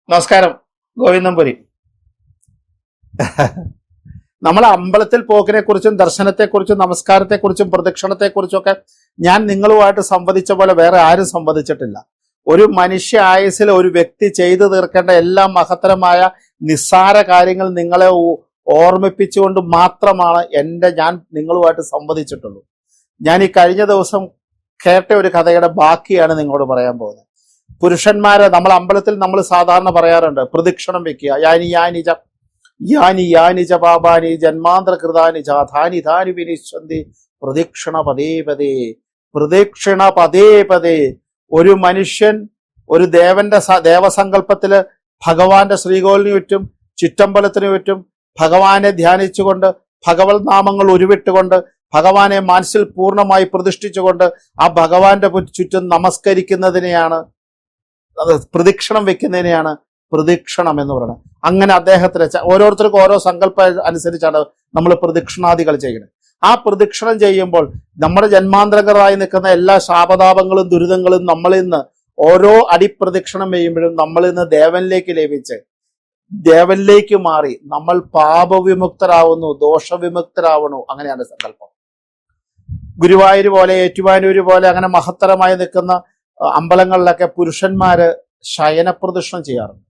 നമസ്കാരം. ഗോവിന്ദംപുരി. നമ്മൾ അമ്പലത്തിൽ പോക്കിനെ കുറിച്ചും ദർശനത്തെക്കുറിച്ചും നമസ്കാരത്തെക്കുറിച്ചും പ്രദക്ഷിണത്തെക്കുറിച്ചും ഒക്കെ ഞാൻ നിങ്ങളുമായിട്ട് സംവദിച്ച പോലെ വേറെ ആരും സംവദിച്ചിട്ടില്ല. ഒരു മനുഷ്യ ആയുസ്സിൽ ഒരു വ്യക്തി ചെയ്തു തീർക്കേണ്ട എല്ലാ മഹത്തരമായ നിസ്സാര കാര്യങ്ങൾ നിങ്ങളെ ഓർമ്മിപ്പിച്ചുകൊണ്ട് മാത്രമാണ് ഞാൻ നിങ്ങളുമായിട്ട് സംവദിച്ചിട്ടുള്ളൂ. ഞാൻ ഈ കഴിഞ്ഞ ദിവസം കേട്ട ഒരു കഥയുടെ ബാക്കിയാണ് നിങ്ങളോട് പറയാൻ പോകുന്നത്. പുരുഷന്മാരെ നമ്മൾ അമ്പലത്തിൽ നമ്മൾ സാധാരണ പറയാറുണ്ട്, പ്രദക്ഷിണം വെക്കുക. യാനി പാപാനി ജന്മാന്തര കൃതാനി ധാനി ധാനി വിനിശ്വന്തി പ്രദക്ഷിണ പദേ പദേ പ്രദക്ഷിണ പദേ പദേ. ഒരു മനുഷ്യൻ ഒരു ദേവസങ്കല്പത്തില് ഭഗവാന്റെ ശ്രീകോലിന് ചുറ്റും ചുറ്റമ്പലത്തിന് ചുറ്റും ഭഗവാനെ ധ്യാനിച്ചുകൊണ്ട് ഭഗവത് നാമങ്ങൾ ഉരുവിട്ടുകൊണ്ട് ഭഗവാനെ മനസ്സിൽ പൂർണ്ണമായി പ്രതിഷ്ഠിച്ചുകൊണ്ട് ആ ഭഗവാന്റെ ചുറ്റും നമസ്കരിക്കുന്നതിനെയാണ്, പ്രദക്ഷിണം വെക്കുന്നതിനെയാണ് പ്രദക്ഷിണം എന്ന് പറയുന്നത്. അങ്ങനെ അദ്ദേഹത്തിന് ഓരോരുത്തർക്കും ഓരോ സങ്കല്പം അനുസരിച്ചാണ് നമ്മൾ പ്രദക്ഷിണാദികൾ ചെയ്യുന്നത്. ആ പ്രദക്ഷിണം ചെയ്യുമ്പോൾ നമ്മുടെ ജന്മാന്തരങ്ങളായി നിൽക്കുന്ന എല്ലാ ശാപതാപങ്ങളും ദുരിതങ്ങളും നമ്മളിൽ നിന്ന് ഓരോ അടിപ്രദക്ഷിണം ചെയ്യുമ്പോഴും നമ്മളിൽ നിന്ന് ദേവനിലേക്ക് ലഭിച്ച് ദേവനിലേക്ക് മാറി നമ്മൾ പാപവിമുക്തരാവുന്നു, ദോഷവിമുക്തരാവണു. അങ്ങനെയാണ് സങ്കല്പം. ഗുരുവായൂർ പോലെ ഏറ്റുമാനൂര് പോലെ അങ്ങനെ മഹത്തരമായി നിൽക്കുന്ന അമ്പലങ്ങളിലൊക്കെ പുരുഷന്മാര് ശയനപ്രദക്ഷിണം ചെയ്യാറുണ്ട്.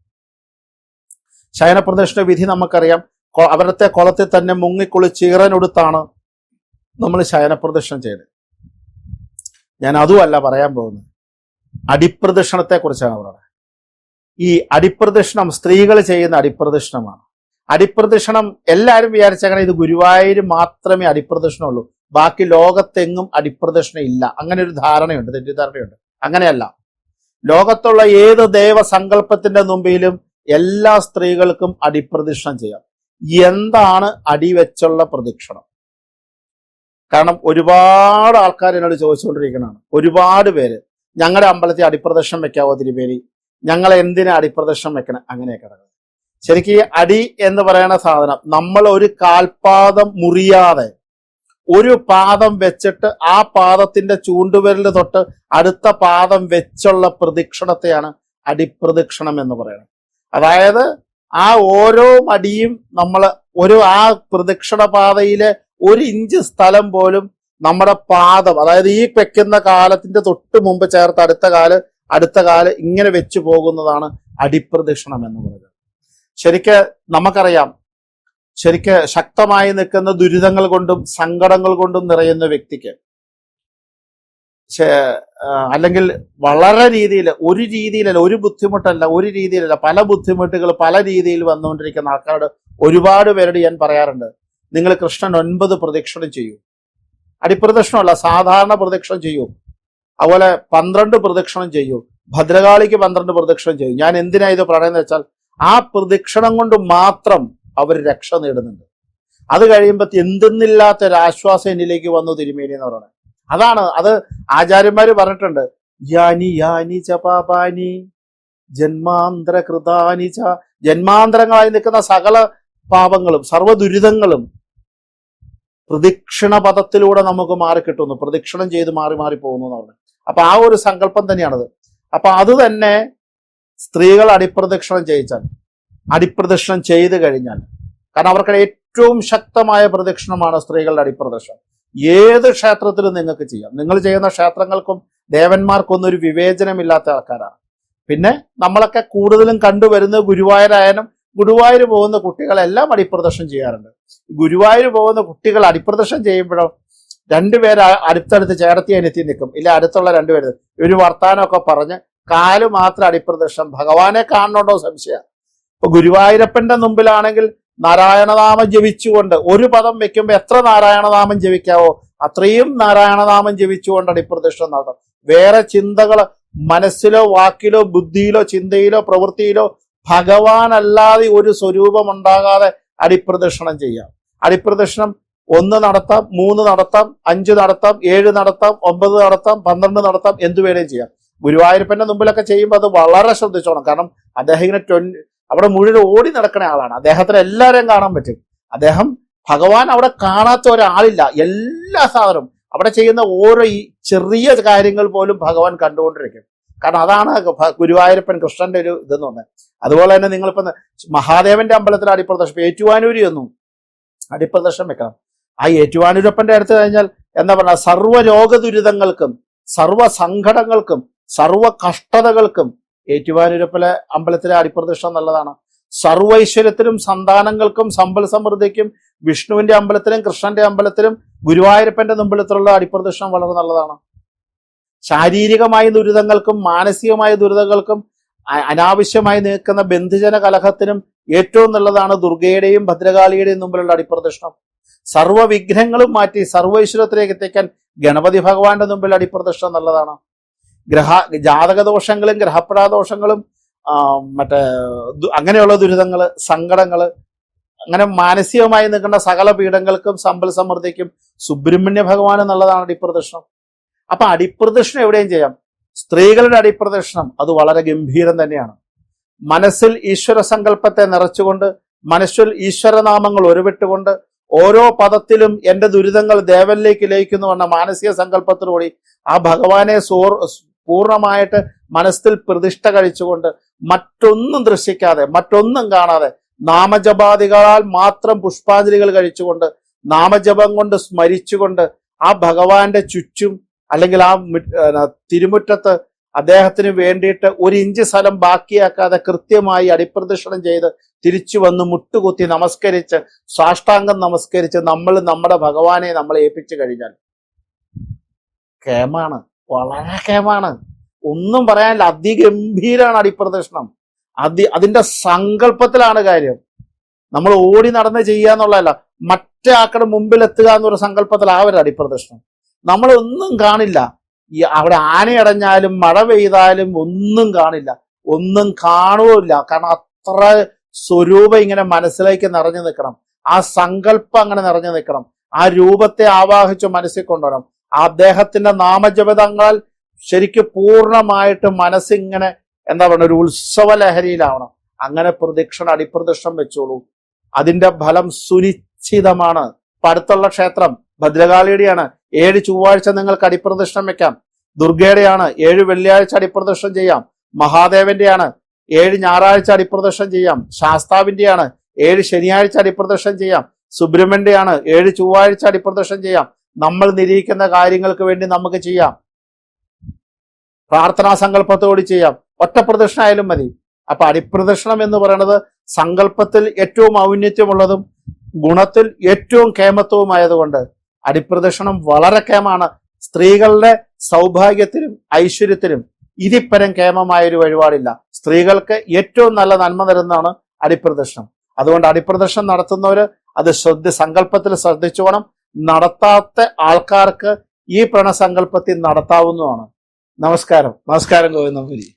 ശയനപ്രദക്ഷിണ വിധി നമുക്കറിയാം. അവരത്തെ കുളത്തിൽ തന്നെ മുങ്ങിക്കുളിച്ച് ഈറനൊടുത്താണ് നമ്മൾ ശയനപ്രദക്ഷിണം ചെയ്യുന്നത്. ഞാൻ അതുമല്ല പറയാൻ പോകുന്നത്, അടിപ്രദക്ഷിണത്തെ കുറിച്ചാണ് പറയുന്നത്. ഈ അടിപ്രദക്ഷിണം സ്ത്രീകൾ ചെയ്യുന്ന അടിപ്രദക്ഷിണമാണ്. അടിപ്രദക്ഷിണം എല്ലാവരും വിചാരിച്ചങ്ങനെ ഇത് ഗുരുവായൂർ മാത്രമേ അടിപ്രദക്ഷിണമുള്ളൂ, ബാക്കി ലോകത്തെങ്ങും അടിപ്രദക്ഷിണം ഇല്ല. അങ്ങനെ ഒരു ധാരണയുണ്ട്, തെറ്റിദ്ധാരണയുണ്ട്. അങ്ങനെയല്ല. ലോകത്തുള്ള ഏത് ദൈവസങ്കല്പത്തിന്റെ മുമ്പിലും എല്ലാ സ്ത്രീകൾക്കും അടിപ്രദക്ഷിണം ചെയ്യാം. എന്താണ് അടിവെച്ചുള്ള പ്രദക്ഷിണം? കാരണം ഒരുപാട് ആൾക്കാർ എന്നോട് ചോദിച്ചുകൊണ്ടിരിക്കുന്നതാണ്, ഒരുപാട് പേര്, ഞങ്ങളുടെ അമ്പലത്തിൽ അടിപ്രദക്ഷിണം വെക്കാവോ തിരുമേനി, ഞങ്ങൾ എന്തിനാ അടിപ്രദക്ഷിണം വെക്കണം? അങ്ങനെയൊക്കെ കിടക്കുന്നത്. ശരിക്കും ഈ അടി എന്ന് പറയുന്ന സാധനം നമ്മൾ ഒരു കാൽപാദം മുറിയാതെ ഒരു പാദം വെച്ചിട്ട് ആ പാദത്തിന്റെ ചൂണ്ടുവിരൽ തൊട്ട് അടുത്ത പാദം വെച്ചുള്ള പ്രദക്ഷിണത്തെയാണ് അടിപ്രദക്ഷിണം എന്ന് പറയുന്നത്. അതായത് ആ ഓരോ അടിയും നമ്മൾ ആ പ്രദക്ഷിണ പാതയിലെ 1 ഇഞ്ച് സ്ഥലം പോലും നമ്മുടെ പാദം, അതായത് ഈ വെക്കുന്ന കാലത്തിന്റെ തൊട്ട് മുമ്പ് ചേർത്ത് അടുത്ത കാല് ഇങ്ങനെ വെച്ചു പോകുന്നതാണ് അടിപ്രദക്ഷിണം എന്ന് പറയുന്നത്. നമുക്കറിയാം, ശക്തമായി നിൽക്കുന്ന ദുരിതങ്ങൾ കൊണ്ടും സങ്കടങ്ങൾ കൊണ്ടും നിറയുന്ന വ്യക്തിക്ക്, അല്ലെങ്കിൽ വളരെ ഒരു ബുദ്ധിമുട്ടല്ല പല ബുദ്ധിമുട്ടുകൾ പല രീതിയിൽ വന്നുകൊണ്ടിരിക്കുന്ന ആൾക്കാരോട് ഒരുപാട് പേരോട് ഞാൻ പറയാറുണ്ട്, നിങ്ങൾ കൃഷ്ണൻ 9 പ്രദക്ഷിണം ചെയ്യൂ. അടിപ്രദക്ഷിണമല്ല, സാധാരണ പ്രദക്ഷിണം ചെയ്യൂ. അതുപോലെ 12 പ്രദക്ഷിണം ചെയ്യൂ. ഭദ്രകാളിക്ക് 12 പ്രദക്ഷിണം ചെയ്യൂ. ഞാൻ എന്തിനാ ഇത് പറയുന്നത് വെച്ചാൽ, ആ പ്രദക്ഷിണം കൊണ്ട് മാത്രം അവർ രക്ഷ നേടുന്നുണ്ട്. അത് കഴിയുമ്പോൾ എന്തെന്നില്ലാത്തൊരാശ്വാസം എന്നിലേക്ക് വന്നു തിരുമേനി എന്ന് പറയുന്നത്. അത് ആചാര്യന്മാര് പറഞ്ഞിട്ടുണ്ട്. യാനി ച പാപാനി ജന്മാന്തര കൃതാനി ച. ജന്മാന്തരങ്ങളായി നിൽക്കുന്ന സകല പാപങ്ങളും സർവ്വ ദുരിതങ്ങളും പ്രദക്ഷിണ പദത്തിലൂടെ നമുക്ക് മാറിക്കിട്ടുന്നു. പ്രദക്ഷിണം ചെയ്ത് മാറി പോകുന്നു എന്ന് പറഞ്ഞു. അപ്പൊ ആ ഒരു സങ്കല്പം തന്നെയാണത്. അപ്പൊ അത് തന്നെ സ്ത്രീകൾ അടിപ്രദക്ഷിണം ചെയ്ത് കഴിഞ്ഞാൽ, കാരണം അവർക്ക് ഏറ്റവും ശക്തമായ പ്രദക്ഷിണമാണ് സ്ത്രീകളുടെ അടിപ്രദക്ഷിണം. ഏത് ക്ഷേത്രത്തിലും നിങ്ങൾക്ക് ചെയ്യാം. നിങ്ങൾ ചെയ്യുന്ന ക്ഷേത്രങ്ങൾക്കും ദേവന്മാർക്കൊന്നും ഒരു വിവേചനമില്ലാത്ത ആൾക്കാരാണ്. പിന്നെ നമ്മളൊക്കെ കൂടുതലും കണ്ടുവരുന്നത് ഗുരുവായൂർ പോകുന്ന കുട്ടികളെല്ലാം അടിപ്രദക്ഷിണം ചെയ്യാറുണ്ട്. ഗുരുവായൂർ പോകുന്ന കുട്ടികൾ അടിപ്രദക്ഷിണം ചെയ്യുമ്പോഴും 2 പേര് അടുത്തടുത്ത് ചേർത്തി അനിയത്തി നിൽക്കും. ഇല്ല, അടുത്തുള്ള 2 പേര് ഒരു വർത്താനമൊക്കെ പറഞ്ഞ് കാല് മാത്രം അടിപ്രദക്ഷിണം. ഭഗവാനെ കാണുന്നുണ്ടോ സംശയം. ഇപ്പൊ ഗുരുവായൂരപ്പന്റെ മുമ്പിലാണെങ്കിൽ നാരായണനാമം ജപിച്ചുകൊണ്ട് ഒരു പദം വെക്കുമ്പോ എത്ര നാരായണനാമം ജപിക്കാവോ അത്രയും നാരായണനാമം ജപിച്ചുകൊണ്ട് അടിപ്രദക്ഷിണം നടത്തും. വേറെ ചിന്തകൾ മനസ്സിലോ വാക്കിലോ ബുദ്ധിയിലോ ചിന്തയിലോ പ്രവൃത്തിയിലോ ഭഗവാൻ അല്ലാതെ ഒരു സ്വരൂപം ഉണ്ടാകാതെ അടിപ്രദക്ഷിണം ചെയ്യാം. അടിപ്രദക്ഷിണം 1 നടത്താം, 3 നടത്താം, 5 നടത്താം, 7 നടത്താം, 9 നടത്താം, 12 നടത്താം, എന്തു വേണേലും ചെയ്യാം. ഗുരുവായൂരപ്പന്റെ മുമ്പിലൊക്കെ ചെയ്യുമ്പോൾ അത് വളരെ ശ്രദ്ധിച്ചോണം. കാരണം അദ്ദേഹം ഇങ്ങനെ അവിടെ മുഴുവൻ ഓടി നടക്കുന്ന ആളാണ്. അദ്ദേഹത്തിന് എല്ലാവരെയും കാണാൻ പറ്റും. ഭഗവാൻ അവിടെ കാണാത്ത ഒരാളില്ല. എല്ലാ സാധനവും അവിടെ ചെയ്യുന്ന ഓരോ ഈ ചെറിയ കാര്യങ്ങൾ പോലും ഭഗവാൻ കണ്ടുകൊണ്ടിരിക്കും. കാരണം അതാണ് ഗുരുവായൂരപ്പൻ കൃഷ്ണന്റെ ഒരു ഇതെന്ന് പറഞ്ഞത്. അതുപോലെ തന്നെ നിങ്ങളിപ്പോ മഹാദേവന്റെ അമ്പലത്തിൽ അടിപ്രദക്ഷം, ഏറ്റുവാനൂരി ഒന്നും അടിപ്രദക്ഷം വെക്കണം. ആ ഏറ്റുവാനൂരപ്പന്റെ അടുത്ത് കഴിഞ്ഞാൽ എന്താ പറയുക, സർവ്വ രോഗദുരിതങ്ങൾക്കും സർവ്വ സങ്കടങ്ങൾക്കും സർവ്വ കഷ്ടതകൾക്കും ഏറ്റുവാനൂരപ്പലെ അമ്പലത്തിലെ അടിപ്രദക്ഷം നല്ലതാണ്. സർവൈശ്വര്യത്തിനും സന്താനങ്ങൾക്കും സമ്പൽ സമൃദ്ധിക്കും വിഷ്ണുവിന്റെ അമ്പലത്തിലും കൃഷ്ണന്റെ അമ്പലത്തിലും ഗുരുവായൂരപ്പന്റെ മുമ്പിലത്തിലുള്ള അടിപ്രദക്ഷം വളരെ നല്ലതാണ്. ശാരീരികമായ ദുരിതങ്ങൾക്കും മാനസികമായ ദുരിതങ്ങൾക്കും അനാവശ്യമായി നിൽക്കുന്ന ബന്ധുജന കലഹത്തിനും ഏറ്റവും നല്ലതാണ് ദുർഗയുടെയും ഭദ്രകാളിയുടെയും മുമ്പിലുള്ള അടിപ്രദക്ഷിണം. സർവ്വ വിഘ്നങ്ങളും മാറ്റി സർവൈശ്വര്യത്തിലേക്ക് എത്തിക്കാൻ ഗണപതി ഭഗവാന്റെ മുമ്പിൽ അടിപ്രദക്ഷിണം നല്ലതാണ്. ജാതകദോഷങ്ങളും ഗ്രഹപ്രാദോഷങ്ങളും അങ്ങനെയുള്ള ദുരിതങ്ങള്, സങ്കടങ്ങള്, അങ്ങനെ മാനസികമായി നിൽക്കുന്ന സകല പീഡങ്ങൾക്കും സമ്പൽ സമൃദ്ധിക്കും സുബ്രഹ്മണ്യ ഭഗവാന് നല്ലതാണ് അടിപ്രദക്ഷിണം. അപ്പൊ അടിപ്രദക്ഷിണം എവിടെയും ചെയ്യാം. സ്ത്രീകളുടെ അടിപ്രദക്ഷിണം അത് വളരെ ഗംഭീരം തന്നെയാണ്. മനസ്സിൽ ഈശ്വര സങ്കല്പത്തെ നിറച്ചുകൊണ്ട്, മനസ്സിൽ ഈശ്വരനാമങ്ങൾ ഉരുവിട്ടുകൊണ്ട്, ഓരോ പദത്തിലും എന്റെ ദുരിതങ്ങൾ ദേവനിലേക്ക് ലയിക്കുന്നു എന്ന മാനസിക സങ്കല്പത്തിലൂടെ ആ ഭഗവാനെ പൂർണ്ണമായിട്ട് മനസ്സിൽ പ്രതിഷ്ഠ കഴിച്ചുകൊണ്ട്, മറ്റൊന്നും ദർശിക്കാതെ മറ്റൊന്നും കാണാതെ നാമജപാദികളാൽ മാത്രം പുഷ്പാഞ്ജലികൾ കഴിച്ചുകൊണ്ട്, നാമജപം കൊണ്ട് സ്മരിച്ചുകൊണ്ട് ആ ഭഗവാന്റെ ചുറ്റും അല്ലെങ്കിൽ ആ തിരുമുറ്റത്ത് അദ്ദേഹത്തിന് വേണ്ടിയിട്ട് ഒരു ഇഞ്ച് സ്ഥലം ബാക്കിയാക്കാതെ കൃത്യമായി അടിപ്രദക്ഷിണം ചെയ്ത് തിരിച്ചു വന്ന് മുട്ടുകുത്തി നമസ്കരിച്ച് സാഷ്ടാംഗം നമസ്കരിച്ച് നമ്മൾ നമ്മുടെ ഭഗവാനെ നമ്മളെ ഏൽപ്പിച്ചു കഴിഞ്ഞാൽ കേമാണ്, വളരെ കേമാണ്. ഒന്നും പറയാനില്ല. അതിഗംഭീരാണ് അടിപ്രദക്ഷിണം. അതിന്റെ സങ്കല്പത്തിലാണ് കാര്യം. നമ്മൾ ഓടി നടന്ന് ചെയ്യാന്നുള്ളതല്ല, മറ്റേ ആക്കടെ മുമ്പിൽ എത്തുക എന്നൊരു സങ്കല്പത്തിലാവരുത് അടിപ്രദക്ഷിണം. നമ്മളൊന്നും കാണില്ല. അവിടെ ആനയടഞ്ഞാലും മഴ പെയ്താലും ഒന്നും കാണില്ല, ഒന്നും കാണുകയില്ല. കാരണം അത്ര സ്വരൂപം ഇങ്ങനെ മനസ്സിലേക്ക് നിറഞ്ഞു നിൽക്കണം. ആ സങ്കല്പം അങ്ങനെ നിറഞ്ഞു നിൽക്കണം. ആ രൂപത്തെ ആവാഹിച്ച് മനസ്സിൽ കൊണ്ടുവരണം. അദ്ദേഹത്തിന്റെ നാമജപതങ്ങളാൽ ശരിക്കും പൂർണ്ണമായിട്ട് മനസ്സിങ്ങനെ എന്താ പറയുക, ഒരു ഉത്സവ ലഹരിയിലാവണം. അങ്ങനെ അടിപ്രദക്ഷിണം വെച്ചോളൂ. അതിന്റെ ഫലം സുനിശ്ചിതമാണ്. അടുത്തുള്ള ക്ഷേത്രം ഭദ്രകാളിയുടെയാണ്. 7 ചൊവ്വാഴ്ച നിങ്ങൾക്ക് അടിപ്രദക്ഷിണം വെക്കാം. ദുർഗയുടെയാണ്. 7 വെള്ളിയാഴ്ച അടിപ്രദക്ഷിണം ചെയ്യാം. മഹാദേവന്റെയാണ്. 7 ഞായറാഴ്ച അടിപ്രദക്ഷിണം ചെയ്യാം. ശാസ്താവിന്റെയാണ്. 7 ശനിയാഴ്ച അടിപ്രദക്ഷിണം ചെയ്യാം. സുബ്രഹ്മണ്യയാണ്. 7 ചൊവ്വാഴ്ച അടിപ്രദക്ഷിണം ചെയ്യാം. നമ്മൾ നിരീക്കുന്ന കാര്യങ്ങൾക്ക് വേണ്ടി നമുക്ക് ചെയ്യാം. പ്രാർത്ഥനാ സങ്കല്പത്തോട് ചെയ്യാം. ഒറ്റ പ്രദക്ഷിണം ആയാലും മതി. അപ്പൊ അടിപ്രദക്ഷിണം എന്ന് പറയുന്നത് സങ്കല്പത്തിൽ ഏറ്റവും ഔന്നത്യമുള്ളതും ഗുണത്തിൽ ഏറ്റവും കേമത്വവുമായതുകൊണ്ട് അടിപ്രദക്ഷിണം വളരെ കേമാണ്. സ്ത്രീകളുടെ സൗഭാഗ്യത്തിനും ഐശ്വര്യത്തിനും ഇതിപ്പരം കേമമായൊരു വഴിപാടില്ല. സ്ത്രീകൾക്ക് ഏറ്റവും നല്ല നന്മ തരുന്നതാണ് അടിപ്രദക്ഷിണം. അതുകൊണ്ട് അടിപ്രദക്ഷിണം നടത്തുന്നവര് അത് സങ്കല്പത്തിൽ ശ്രദ്ധിച്ചോണം. നടത്താത്ത ആൾക്കാർക്ക് ഈ പ്രണസങ്കല്പത്തിൽ നടത്താവുന്നതാണ്. നമസ്കാരം. നമസ്കാരം ഗോവിന്ദപുരി.